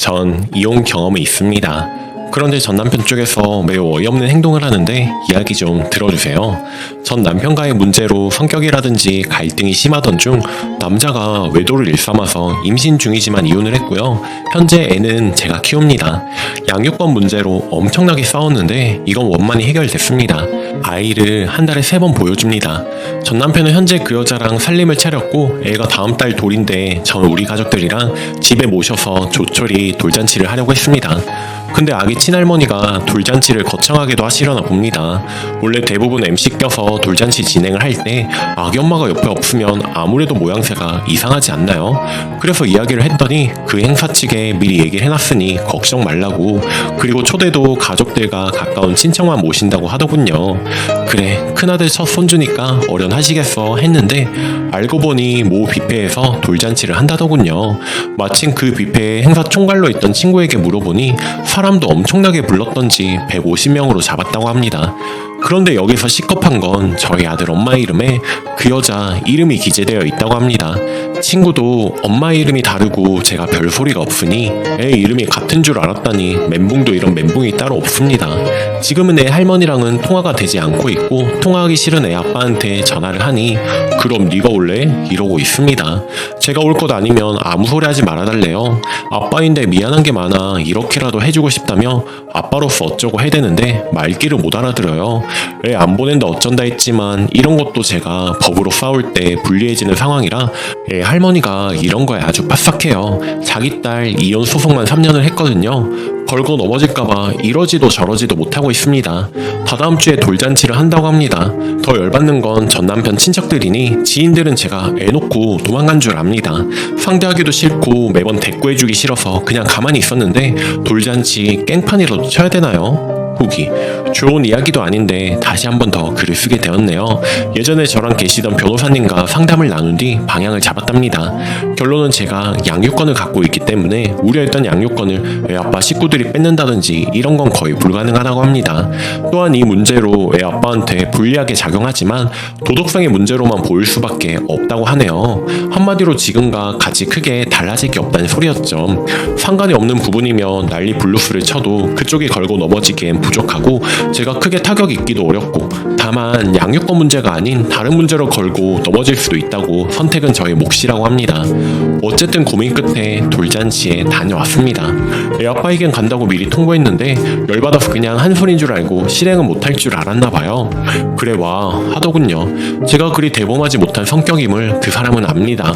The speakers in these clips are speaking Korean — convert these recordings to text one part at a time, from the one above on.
전 이혼 경험이 있습니다. 그런데 전 남편 쪽에서 매우 어이없는 행동을 하는데 이야기 좀 들어주세요. 전 남편과의 문제로 성격이라든지 갈등이 심하던 중 남자가 외도를 일삼아서 임신 중이지만 이혼을 했고요. 현재 애는 제가 키웁니다. 양육권 문제로 엄청나게 싸웠는데 이건 원만히 해결됐습니다. 아이를 한 달에 3번 보여줍니다. 전 남편은 현재 그 여자랑 살림을 차렸고 애가 다음 달 돌인데 전 우리 가족들이랑 집에 모셔서 조촐히 돌잔치를 하려고 했습니다. 근데 아기 친할머니가 돌잔치를 거창하게도 하시려나 봅니다. 원래 대부분 MC 껴서 돌잔치 진행을 할 때 아기 엄마가 옆에 없으면 아무래도 모양새가 이상하지 않나요? 그래서 이야기를 했더니 그 행사 측에 미리 얘기를 해놨으니 걱정 말라고, 그리고 초대도 가족들과 가까운 친척만 모신다고 하더군요. 그래, 큰아들 첫 손주니까 어련하시겠어 했는데 알고 보니 모 뷔페에서 돌잔치를 한다더군요. 마침 그 뷔페에 행사 총괄로 있던 친구에게 물어보니 사람도 엄청나게 불렀던지 150명으로 잡았다고 합니다. 그런데 여기서 시겁한 건 저희 아들 엄마 이름에 그 여자 이름이 기재되어 있다고 합니다. 친구도 엄마 이름이 다르고 제가 별소리가 없으니 애 이름이 같은 줄 알았다니 멘붕도 이런 멘붕이 따로 없습니다. 지금은 애 할머니랑은 통화가 되지 않고 있고 통화하기 싫은 애 아빠한테 전화를 하니 그럼 네가 올래? 이러고 있습니다. 제가 올 것 아니면 아무 소리 하지 말아달래요. 아빠인데 미안한 게 많아 이렇게라도 해주고 싶다며 아빠로서 어쩌고 해대는데 말귀를 못 알아들어요. 애 안 보낸다 어쩐다 했지만 이런 것도 제가 법으로 싸울 때 불리해지는 상황이라 애 할머니가 이런 거에 아주 빠삭해요. 자기 딸 이혼 소송만 3년을 했거든요. 걸고 넘어질까봐 이러지도 저러지도 못하고 있습니다. 다다음 주에 돌잔치를 한다고 합니다. 더 열받는 건 전 남편 친척들이니 지인들은 제가 애 놓고 도망간 줄 압니다. 상대하기도 싫고 매번 대꾸해주기 싫어서 그냥 가만히 있었는데 돌잔치 깽판이라도 쳐야 되나요? 후기. 좋은 이야기도 아닌데 다시 한 번 더 글을 쓰게 되었네요. 예전에 저랑 계시던 변호사님과 상담을 나눈 뒤 방향을 잡았답니다. 결론은 제가 양육권을 갖고 있기 때문에 우려했던 양육권을 애 아빠 식구들이 뺏는다든지 이런 건 거의 불가능하다고 합니다. 또한 이 문제로 애 아빠한테 불리하게 작용하지만 도덕성의 문제로만 보일 수밖에 없다고 하네요. 한마디로 지금과 같이 크게 달라질 게 없다는 소리였죠. 상관이 없는 부분이며 난리 블루스를 쳐도 그쪽이 걸고 넘어지기엔 부족하고 제가 크게 타격 입기도 어렵고, 다만 양육권 문제가 아닌 다른 문제로 걸고 넘어질 수도 있다고 선택은 저의 몫이라고 합니다. 어쨌든 고민 끝에 돌잔치에 다녀왔습니다. 애 아빠에겐 간다고 미리 통보했는데 열받아서 그냥 한 소린 줄 알고 실행은 못할 줄 알았나 봐요. 그래 와 하더군요. 제가 그리 대범하지 못한 성격임을 그 사람은 압니다.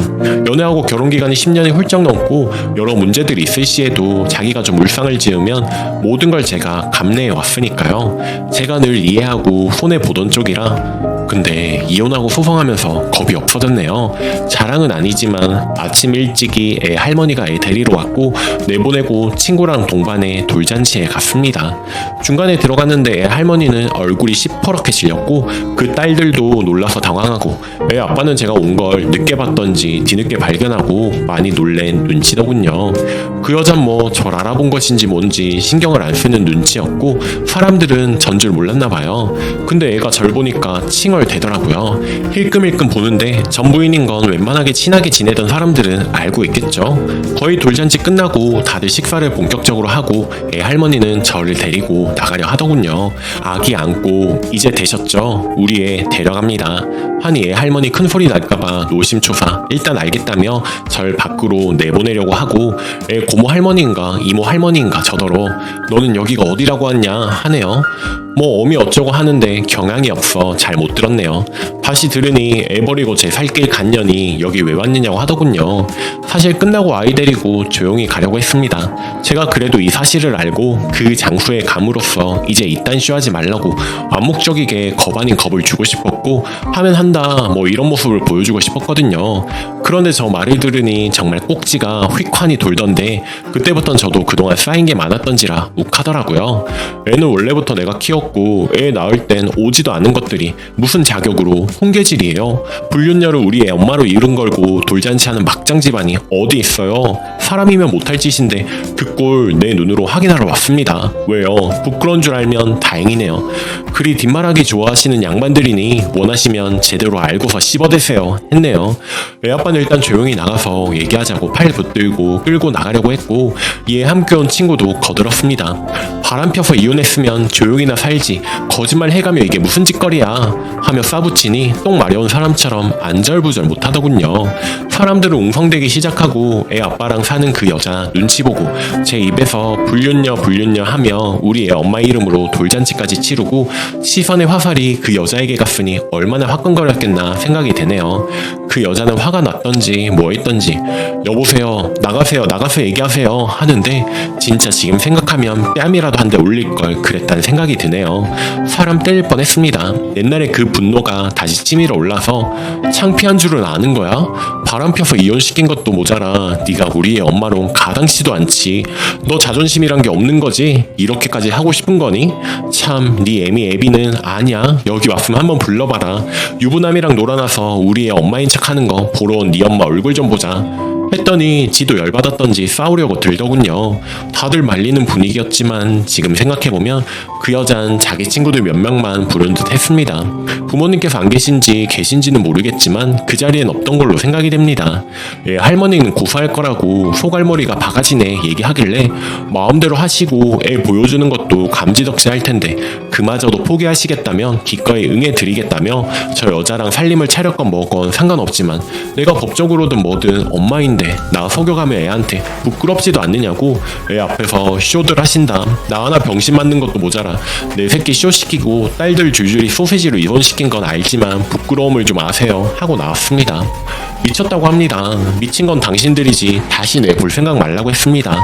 연애하고 결혼기간이 10년이 훌쩍 넘고 여러 문제들이 있을 시에도 자기가 좀 울상을 지으면 모든 걸 제가 감내해 왔으니까요. 제가 늘 이해하고 손해보던 쪽이라. 근데 이혼하고 소송하면서 겁이 없어졌네요. 자랑은 아니지만 아침 일찍이 애 할머니가 애 데리러 왔고 내보내고 친구랑 동반해 돌잔치에 갔습니다. 중간에 들어갔는데 애 할머니는 얼굴이 시퍼렇게 질렸고 그 딸들도 놀라서 당황하고 애 아빠는 제가 온 걸 늦게 봤던지 뒤늦게 발견하고 많이 놀랜 눈치더군요. 그 여잔 뭐 절 알아본 것인지 뭔지 신경을 안 쓰는 눈치였고 사람들은 전 줄 몰랐나 봐요. 근데 애가 절 보니까 칭얼 대더라고요. 힐끔힐끔 보는데 전부인인 건 웬만하게 친하게 지내던 사람들은 알고 있겠죠. 거의 돌잔치 끝나고 다들 식사를 본격적으로 하고 애 할머니는 저를 데리고 나가려 하더군요. 아기 안고 이제 되셨죠? 우리 애 데려갑니다. 하니 애 할머니 큰 소리 날까봐 노심초사 일단 알겠다며 절 밖으로 내보내려고 하고 애 고모 할머니인가 이모 할머니인가 저더러 너는 여기가 어디라고 왔냐 하네요. 뭐 어미 어쩌고 하는데 경향이 없어 잘 못 들었네요. 다시 들으니 애 버리고 제 살길 갔냐니 여기 왜 왔느냐고 하더군요. 사실 끝나고 아이 데리고 조용히 가려고 했습니다. 제가 그래도 이 사실을 알고 그 장소에 감으로써 이제 이딴 쇼하지 말라고 암묵적이게 겁 아닌 겁을 주고 싶었고 하면 한다 뭐 이런 모습을 보여주고 싶었거든요. 그런데 저 말을 들으니 정말 꼭지가 휙환이 돌던데 그때부턴 저도 그동안 쌓인 게 많았던지라 욱하더라고요. 애는 원래부터 내가 키웠고 애 낳을 땐 오지도 않은 것들이 무슨 자격으로 홍계질이에요. 불륜녀를 우리 애 엄마로 이룬 걸고 돌잔치하는 막장 집안이 어디 있어요. 사람이면 못할 짓인데 그 꼴 내 눈으로 확인하러 왔습니다. 왜요? 부끄러운 줄 알면 다행이네요. 그리 뒷말하기 좋아하시는 양반들이니 원하시면 제대로 알고서 씹어대세요 했네요. 애아빠는 일단 조용히 나가서 얘기하자고 팔 붙들고 끌고 나가려고 했고 이에 함께 온 친구도 거들었습니다. 바람 펴서 이혼했으면 조용히나 살지 거짓말 해가며 이게 무슨 짓거리야 하며 싸붙이니 똥 마려운 사람처럼 안절부절 못하더군요. 사람들은 웅성대기 시작하고 애 아빠랑 사는 그 여자 눈치 보고 제 입에서 불륜녀 하며 우리 애 엄마 이름으로 돌잔치까지 치르고 시선의 화살이 그 여자에게 갔으니 얼마나 화끈거렸겠나 생각이 되네요. 그 여자는 화가 났던지 뭐 했던지 여보세요 나가서 얘기하세요 하는데 진짜 지금 생각하면 뺨이라도 한 대 올릴 걸 그랬다는 생각이 드네요. 사람 때릴 뻔했습니다. 옛날에 그 분노가 다시 치밀어 올라서 창피한 줄은 아는 거야? 바람 펴서 이혼시킨 것도 모자라 네가 우리의 엄마로 가당치도 않지. 너 자존심이란 게 없는 거지? 이렇게까지 하고 싶은 거니? 참 네 애비는 아니야. 여기 왔으면 한번 불러봐라. 유부남이랑 놀아나서 우리의 엄마인 척하는 거 보러 온 네 엄마 얼굴 좀 보자 했더니 지도 열받았던지 싸우려고 들더군요. 다들 말리는 분위기였지만 지금 생각해보면 그 여잔 자기 친구들 몇 명만 부른 듯 했습니다. 부모님께서 안 계신지 계신지는 모르겠지만 그 자리엔 없던 걸로 생각이 됩니다. 할머니는 고소할 거라고 속알머리가 바가지네 얘기하길래 마음대로 하시고 애 보여주는 것도 감지덕지 할 텐데 그마저도 포기하시겠다면 기꺼이 응해드리겠다며 저 여자랑 살림을 차렸건 뭐건 상관없지만 내가 법적으로든 뭐든 엄마인데 나 속여가며 애한테 부끄럽지도 않느냐고 애 앞에서 쇼들 하신다. 나 하나 병신 맞는 것도 모자라 내 새끼 쇼시키고 딸들 줄줄이 소세지로 이혼시킨 건 알지만 부끄러움을 좀 아세요 하고 나왔습니다. 미쳤다고 합니다. 미친 건 당신들이지 다시 내볼 생각 말라고 했습니다.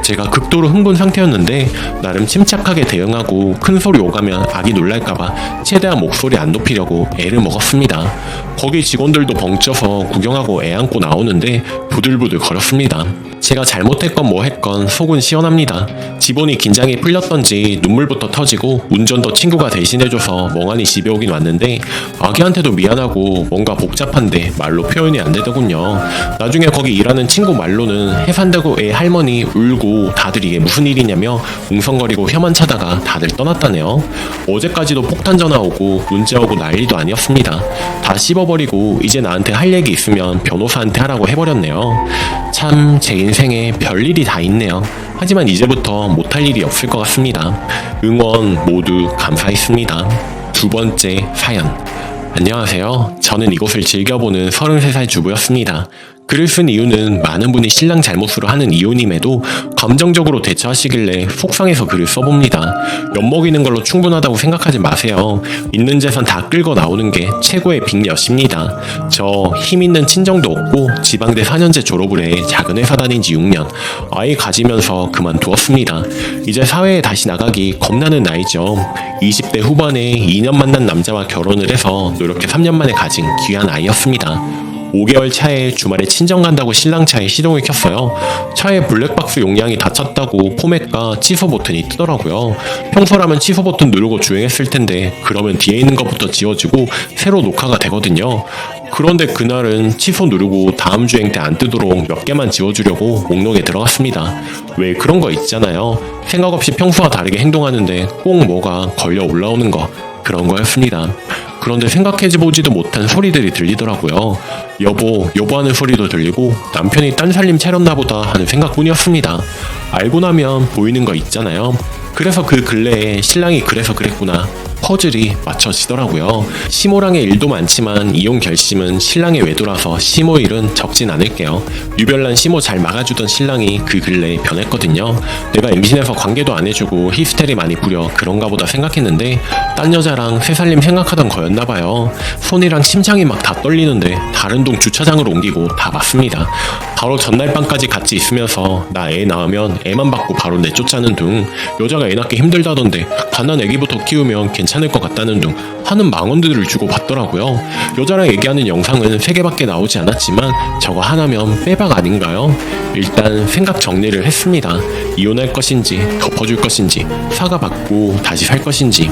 제가 극도로 흥분 상태였는데 나름 침착하게 대응하고 큰 소리 오가면 아기 놀랄까봐 최대한 목소리 안 높이려고 애를 먹었습니다. 거기 직원들도 벙쪄서 구경하고 애 안고 나오는데 부들부들 거렸습니다. 제가 잘못했건 뭐 했건 속은 시원합니다. 지본이 긴장이 풀렸던지 눈물부터 터지고 운전도 친구가 대신해줘서 멍하니 집에 오긴 왔는데 아기한테도 미안하고 뭔가 복잡한데 말로 표현이 안 되더군요. 나중에 거기 일하는 친구 말로는 해산되고 애 할머니 울고 다들 이게 무슨 일이냐며 웅성거리고 혀만 차다가 다들 떠났다네요. 어제까지도 폭탄 전화 오고 문자 오고 난리도 아니었습니다. 다 씹어버리고 이제 나한테 할 얘기 있으면 변호사한테 하라고 해버렸네요. 참 제 인생에 별일이 다 있네요. 하지만 이제부터 못할 일이 없을 것 같습니다. 응원 모두 감사했습니다. 두 번째 사연. 안녕하세요. 저는 이곳을 즐겨보는 33살 주부였습니다. 글을 쓴 이유는 많은 분이 신랑 잘못으로 하는 이혼임에도 감정적으로 대처하시길래 속상해서 글을 써봅니다. 엿먹이는 걸로 충분하다고 생각하지 마세요. 있는 재산 다 끌고 나오는 게 최고의 빅엿입니다. 저 힘있는 친정도 없고 지방대 4년제 졸업을 해 작은 회사 다닌 지 6년. 아이 가지면서 그만두었습니다. 이제 사회에 다시 나가기 겁나는 나이죠. 20대 후반에 2년 만난 남자와 결혼을 해서 노력해 3년 만에 가진 귀한 아이였습니다. 5개월 차에 주말에 친정 간다고 신랑 차에 시동을 켰어요. 차에 블랙박스 용량이 다 찼다고 포맷과 취소 버튼이 뜨더라고요. 평소라면 취소 버튼 누르고 주행했을 텐데 그러면 뒤에 있는 것부터 지워지고 새로 녹화가 되거든요. 그런데 그날은 취소 누르고 다음 주행 때 안 뜨도록 몇 개만 지워주려고 목록에 들어갔습니다. 왜 그런 거 있잖아요. 생각 없이 평소와 다르게 행동하는데 꼭 뭐가 걸려 올라오는 거, 그런 거였습니다. 그런데 생각해보지도 못한 소리들이 들리더라고요. 여보 하는 소리도 들리고 남편이 딴 살림 차렸나 보다 하는 생각뿐이었습니다. 알고 나면 보이는 거 있잖아요. 그래서 그 근래에 신랑이 그래서 그랬구나 퍼즐이 맞춰지더라고요. 시모랑의 일도 많지만 이혼 결심은 신랑의 외도라서 시모 일은 적진 않을게요. 유별난 시모 잘 막아주던 신랑이 그 근래에 변했거든요. 내가 임신해서 관계도 안 해주고 히스테리 많이 부려 그런가 보다 생각했는데 딴 여자랑 새살림 생각하던 거였나봐요. 손이랑 심장이 막 다 떨리는데 다른 동 주차장으로 옮기고 다 맞습니다. 바로 전날 밤까지 같이 있으면서 나 애 낳으면 애만 받고 바로 내쫓자는 둥, 여자가 애 낳기 힘들다던데 갓난 애기부터 키우면 괜찮을 것 같다는 둥 하는 망언들을 주고 받더라고요. 여자랑 얘기하는 영상은 3개밖에 나오지 않았지만 저거 하나면 빼박 아닌가요? 일단 생각 정리를 했습니다. 이혼할 것인지 덮어줄 것인지 사과받고 다시 살 것인지.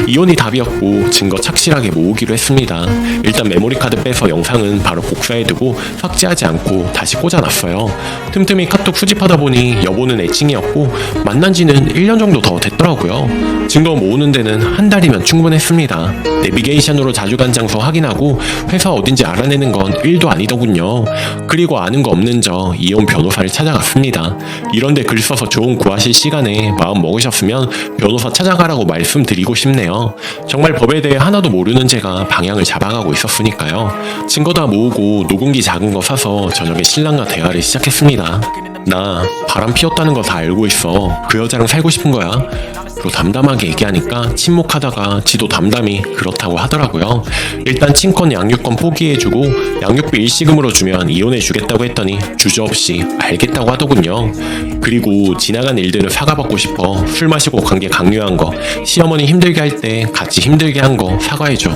이혼이 답이었고 증거 착실하게 모으기로 했습니다. 일단 메모리카드 빼서 영상은 바로 복사해두고 삭제하지 않고 다시 꽂아놨어요. 틈틈이 카톡 수집하다 보니 여보는 애칭이었고 만난 지는 1년 정도 더 됐더라고요. 증거 모으는 데는 한 달이면 충분했습니다. 내비게이션으로 자주 간 장소 확인하고 회사 어딘지 알아내는 건 1도 아니더군요. 그리고 아는 거 없는 저 이혼 변호사를 찾아갔습니다. 이런데 글 써서 조언 구하실 시간에 마음 먹으셨으면 변호사 찾아가라고 말씀드리고 싶네요. 정말 법에 대해 하나도 모르는 제가 방향을 잡아가고 있었으니까요. 증거 다 모으고 녹음기 작은 거 사서 저녁에 신랑과 대화를 시작했습니다. 나 바람 피웠다는 거 다 알고 있어. 그 여자랑 살고 싶은 거야. 로 담담하게 얘기하니까 침묵하다가 지도 담담히 그렇다고 하더라고요. 일단 친권 양육권 포기해주고 양육비 일시금으로 주면 이혼해주겠다고 했더니 주저없이 알겠다고 하더군요. 그리고 지나간 일들을 사과받고 싶어 술 마시고 관계 강요한 거, 시어머니 힘들게 할 때 같이 힘들게 한 거 사과해줘.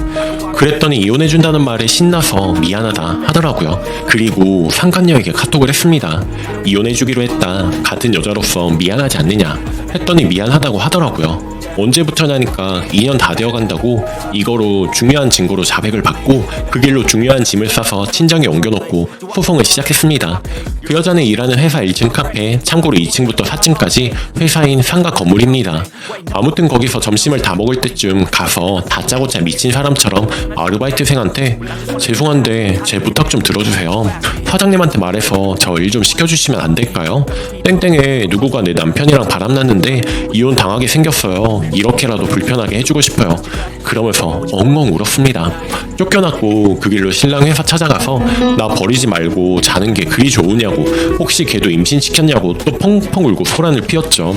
그랬더니 이혼해준다는 말에 신나서 미안하다 하더라고요. 그리고 상간녀에게 카톡을 했습니다. 이혼해주기로 했다. 같은 여자로서 미안하지 않느냐 했더니 미안하다고 하더라고요. 언제부터냐니까 2년 다 되어간다고 이거로 중요한 증거로 자백을 받고 그 길로 중요한 짐을 싸서 친정에 옮겨놓고 소송을 시작했습니다. 그 여자는 일하는 회사 1층 카페, 참고로 2층부터 4층까지 회사인 상가 건물입니다. 아무튼 거기서 점심을 다 먹을 때쯤 가서 다짜고짜 미친 사람처럼 아르바이트생한테 죄송한데 제 부탁 좀 들어주세요. 사장님한테 말해서 저 일 좀 시켜주시면 안 될까요? 땡땡에 누구가 내 남편이랑 바람났는데 이혼 당하게 생겼어요. 이렇게라도 불편하게 해주고 싶어요. 그러면서 엉엉 울었습니다. 쫓겨났고 그 길로 신랑 회사 찾아가서 나 버리지 말고 자는 게 그리 좋으냐고, 혹시 걔도 임신시켰냐고 또 펑펑 울고 소란을 피웠죠.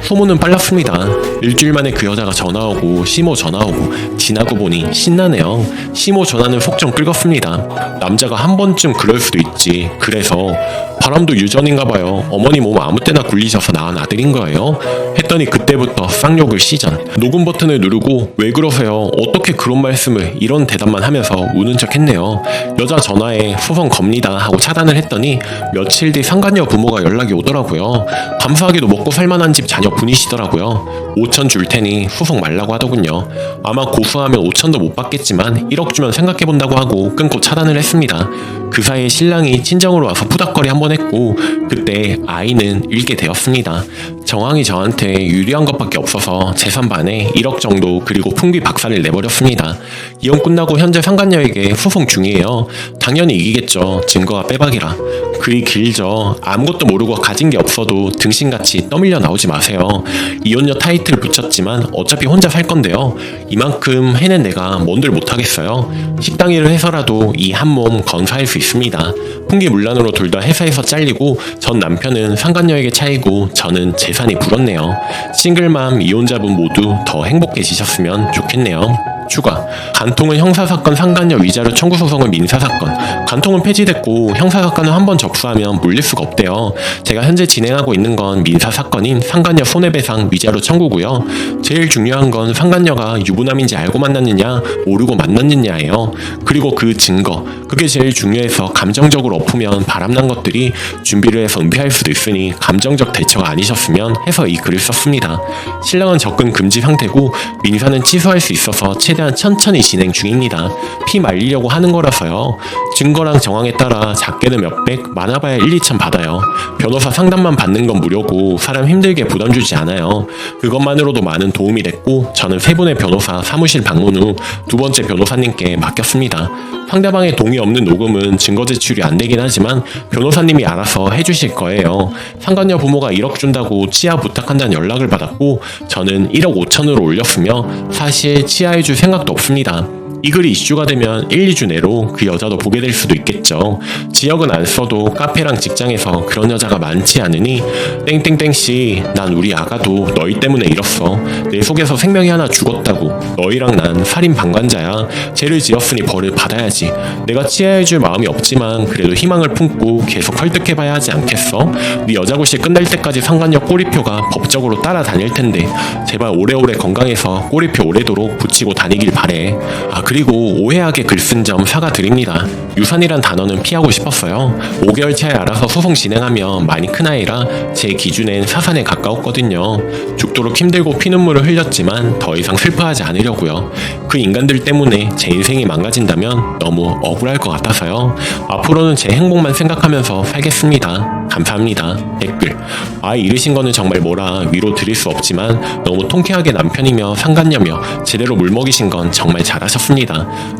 소문은 빨랐습니다. 일주일 만에 그 여자가 전화오고 시모 전화오고 지나고 보니 신나네요. 시모 전화는 속 좀 긁었습니다. 남자가 한 번쯤 그럴 수도 있지. 그래서 바람도 유전인가 봐요. 어머니 몸 아무 때나 굴리셔서 낳은 아들인 거예요. 했더니 그때부터 쌍욕을 시전. 녹음 버튼을 누르고 왜 그러세요? 어떻게 그런 말씀을, 이런 대답만 하면서 우는 척 했네요. 여자 전화에 소송 겁니다 하고 차단을 했더니 며칠 뒤 상간녀 부모가 연락이 오더라고요. 감사하게도 먹고 살만한 집 자녀분이시더라고요. 5천 줄 테니 소송 말라고 하더군요. 아마 고소하면 5천도 못 받겠지만 1억 주면 생각해본다고 하고 끊고 차단을 했습니다. 그 사이에 신랑이 친정으로 와서 푸닥거리 한번 했고 그때 아이는 잃게 되었습니다. 정황이 저한테 유리한 것밖에 없어서 재산 반에 1억 정도 그리고 풍비 박살을 내버렸습니다. 이혼 끝나고 현재 상간녀에게 소송 중이에요. 당연히 이기겠죠. 증거가 빼박이라. 글이 길죠. 아무것도 모르고 가진 게 없어도 등신같이 떠밀려 나오지 마세요. 이혼녀 타이틀 붙였지만 어차피 혼자 살 건데요. 이만큼 해낸 내가 뭔들 못하겠어요. 식당 일을 해서라도 이 한 몸 건사할 수 있습니다. 풍기문란으로 둘 다 회사에서 잘리고 전 남편은 상간녀에게 차이고 저는 재산이 불었네요. 싱글맘 이혼자분 모두 더 행복해지셨으면 좋겠네요. 추가. 간통은 형사사건 상간녀 위자료 청구 소송은 민사사건. 간통은 폐지됐고 형사사건은 한 번 접수하면 물릴 수가 없대요. 제가 현재 진행하고 있는 건 민사사건인 상간녀 손해배상 위자료 청구고요. 제일 중요한 건 상간녀가 유부남인지 알고 만났느냐 모르고 만났느냐예요. 그리고 그 증거, 그게 제일 중요해서 감정적으로 엎으면 바람난 것들이 준비를 해서 은폐할 수도 있으니 감정적 대처가 아니셨으면 해서 이 글을 썼습니다. 신랑은 접근 금지 상태고 민사는 취소할 수 있어서 최대한 천천히 진행 중입니다. 피 말리려고 하는 거라서요. 증거랑 정황에 따라 작게는 몇백, 많아봐야 1, 2천 받아요. 변호사 상담만 받는 건 무료고 사람 힘들게 부담 주지 않아요. 그것만으로도 많은 도움이 됐고 저는 세 분의 변호사 사무실 방문 후 두 번째 변호사님께 맡겼습니다. 상대방의 동의 없는 녹음은 증거 제출이 안 되긴 하지만 변호사님이 알아서 해주실 거예요. 상간녀 부모가 1억 준다고 치아 부탁한다는 연락을 받았고 저는 1억 5천으로 올렸으며 사실 치아해줄 생각도 없습니다. 이 글이 이슈가 되면 1, 2주 내로 그 여자도 보게 될 수도 있겠죠. 지역은 안 써도 카페랑 직장에서 그런 여자가 많지 않으니 땡땡땡씨 난 우리 아가도 너희 때문에 잃었어. 내 속에서 생명이 하나 죽었다고. 너희랑 난 살인 방관자야. 죄를 지었으니 벌을 받아야지. 내가 치아해줄 마음이 없지만 그래도 희망을 품고 계속 설득해봐야 하지 않겠어? 네 여자고시 끝날 때까지 상간녀 꼬리표가 법적으로 따라다닐 텐데 제발 오래오래 건강해서 꼬리표 오래도록 붙이고 다니길 바래. 아 그리고 오해하게 글 쓴 점 사과드립니다. 유산이란 단어는 피하고 싶었어요. 5개월 차에 알아서 소송 진행하면 많이 큰 아이라 제 기준엔 사산에 가까웠거든요. 죽도록 힘들고 피눈물을 흘렸지만 더 이상 슬퍼하지 않으려고요. 그 인간들 때문에 제 인생이 망가진다면 너무 억울할 것 같아서요. 앞으로는 제 행복만 생각하면서 살겠습니다. 감사합니다. 댓글: 아이 잃으신 거는 정말 뭐라 위로 드릴 수 없지만 너무 통쾌하게 남편이며 상간녀며 제대로 물먹이신 건 정말 잘하셨습니다.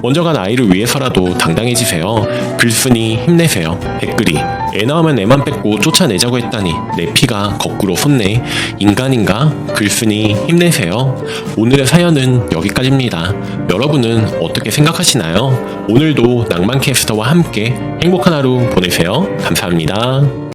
먼저 간 아이를 위해서라도 당당해지세요. 글쓴이 힘내세요. 댓글이: 애 낳으면 애만 뺏고 쫓아내자고 했다니 내 피가 거꾸로 솟네. 인간인가? 글쓴이 힘내세요. 오늘의 사연은 여기까지입니다. 여러분은 어떻게 생각하시나요? 오늘도 낭만캐스터와 함께 행복한 하루 보내세요. 감사합니다.